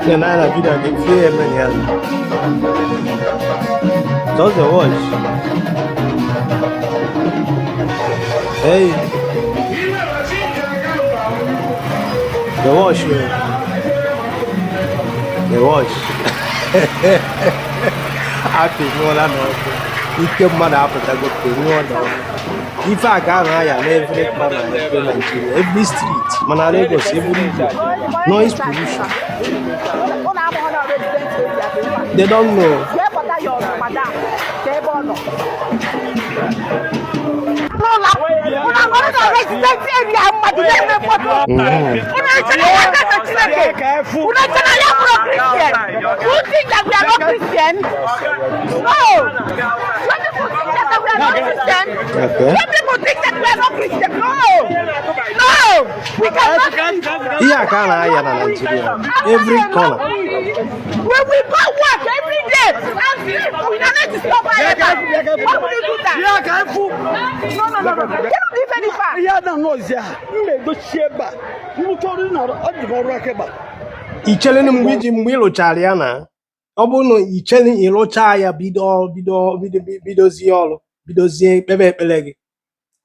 Yeah, now I video the fear many else. Just the watch. Hey, the watch, the watch. Happy no la no. Ike mmadụ apụtago penye ọdọ. Ife a ga na ya n'every corner nke Nigeria, every street, mana Lagos, every noise pollution. They don't know. Ihe a ka a na-aya na Nigeria, every corner. When we go work every day and sleep, we don't need to stop anything. Why would you do that? No. You don't leave any far. Ichere mgbe ịlụchara ya na ọ bụrụ na ichere ịlụcha ya bidozie ọrụ bidozie kpebe ekpere gị.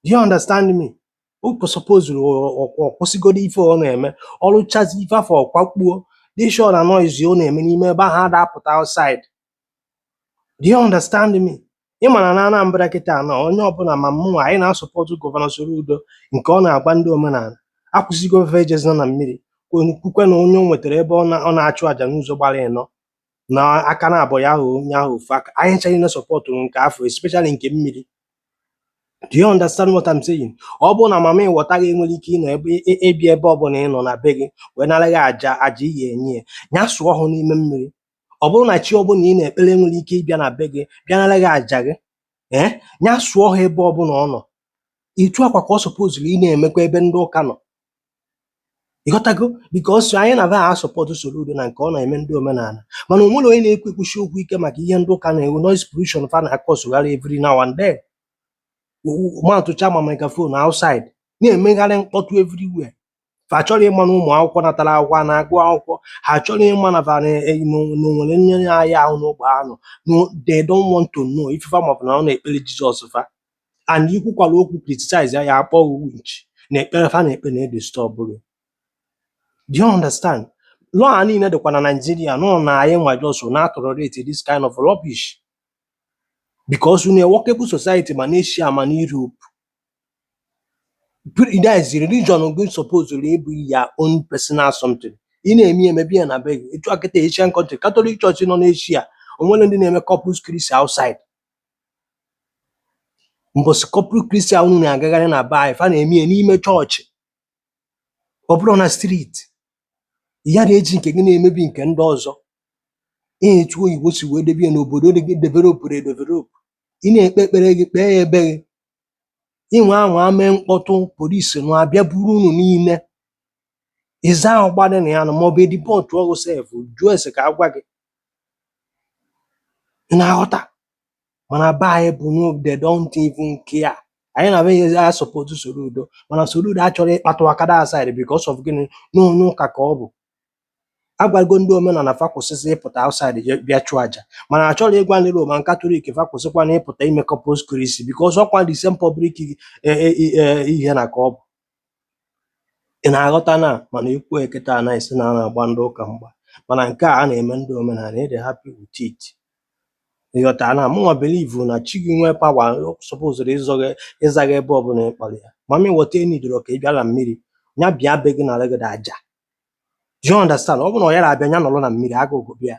Do you understand me? O suppose kwụsịgodo ife ọ na-eme ọrụchazi ife afọ ọkwakpuo dị sure na noise ọ na-eme n'ime ebe ahụ adapụta outside. Do you understand me? Ịmara na Anambra kịta na onye ọbụla ma mụnwa anyị na-asọpọtụ Gọvanọ Soludo nke ọ na-agba ndị omenala akwụsịgo vejezina na mmiri kwukwe na onye o nwetara ebe ọ na-achụ àjà n'ụzọ gbara ịnọ na aka na abụọ ya ahụ onye ahụ ofu aka anyị nchaghị na sọpọtụ nke afọ especially nke mmiri. Do you understand what I'm saying? Ọ bụrụ na mama ịghọta gị enwere ike ịnọ ebi ebe ọbụla ịnọ na be gị wee nara gị aja ihe enye ya sụọ ọhụụ n'ime mmiri. Ọ bụrụ na chi ọbụla ị na-ekpere nwere ike ịbịa na be gị bịa nara gị aja gị ya sụọ ha ebe ọbụla ọ nọ. Etu akwa ka ọ sọpozuru ị na-emekwa ebe ndị ụka nọ. Ịghọtago? Because anyị na-aba asọpọtụ Soludo na nke ọ na-eme ndị omenala mana onwere onye na-ekwu ekwuchi okwu ike maka ihe ndị ụka na-ewu noise pollution fa na-akọsụgharị every now and then. Matụcha ma microphone outside na-emegharị mkpọtụ everywhere. Fa chọrọ ịma na ụmụ akwụkwọ natara akwụkwọ na-agụ akwụkwọ ha chọrọ ịma na nwere nye anyị ahụ n'ogbe anụ. They don't want to know if fa maọbụ na ọ na-ekpere Jizọs fa and ikwukwala okwu criticize ya akpọ winch na ekpere fa na-ekpe na edistọb gị. Do you understand? Law a niile dịkwa na Nigeria nọ na anyị nwa just na-tolerate this kind of rubbish because in a workable society ma n'Asia ma n'Europe that is religion of going supposed to be your own personal something. Ị na-eme emebi ya na be gị etu akịta Asian country Catholic Church nọ n'Asia onwere ndị na-eme Corpus Christi outside. Mbọsị Corpus Christi unu na-agagharị na be anyị fa na-eme n'ime chọọchị ọ bụrụ na street ya na-eji nke gị na-emebi nke ndị ọzọ. Etu oyibo si wee debie n'obodo dị gị develop ị na-ekpe ekpere gị kpee ya ebe gị inwe anwa mee mkpọtụ polisi na abịa buru unu niile ịza ahụ gbadị na ya na maọbụ edipọtụ ọgụ sef jụọ ese ka agwa gị na-aghọta mana be anyị bụ no they don't even care. Anyị na-abịaghị asọpọtụ Soludo mana Soludo achọrọ ịkpatụ akada aside because of gịnị n'onye ụka ka ọ bụ. Agwago ndị omenala fa kwụsịsị ịpụta outside bịa chụọ aja mana achọrọ ịgwa ndị Roman Catholic fa kwụsịkwa na ịpụta ime Corpus Christi because ọkwa the same public ihe na ka ọ bụ. Ị na-aghọta na mana ikwu eketa na isi na na-agba ndị ụka mgba mana nke a na-eme ndị omenala ị dị happy with it. Ịghọta na mụnwa believe na chi gị nwee power supposed ịzaga ebe ọbụla ịkpọrọ ya mama ịghọta enidoro ka ị bịa na mmiri ya bịa be gị na legod aja. Do you understand? Ọ bụ na ọ yara abịa ya nọrọ na mmiri agụgụ bịa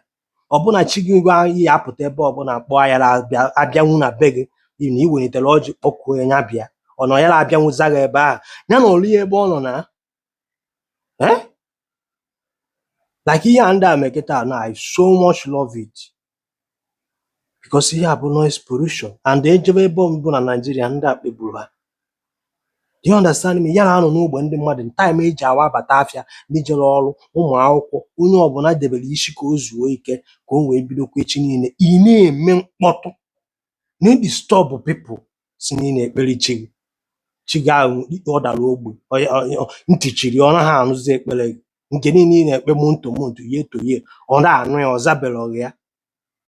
ọ bụ na chi gị gwa ihe apụta ebe ọbụla kpọọ yara abịanwu na be gị na iwelitere ọjị kpọkuo ya bịa ọ na ọ yara abịanwu zaga ebe ahụ ya na olu ya ebe ọ nọ na like ihe a ndị a mekịta na I so much love it because ihe a bụ noise pollution and ejebe ebe ọbụ na Nigeria ndị a kpegburu ha. Do you understand me? Ya na anọ n'ogbe ndị mmadụ time eji awa abata afịa ndị jere ọrụ ụmụ akwụkwọ onye ọbụla debere isi ka o zuo ike ka o wee bidokwa echi niile ị na-eme mkpọtụ na-disturb people si na ị na-ekpere chi gị ahụ ọ dara ogbe ntị chiri ọ naghị anụzi ekpere gị. nke niile na-ekpe muntu ye to ye ọ na-anụ ya ọ zabelọghị ya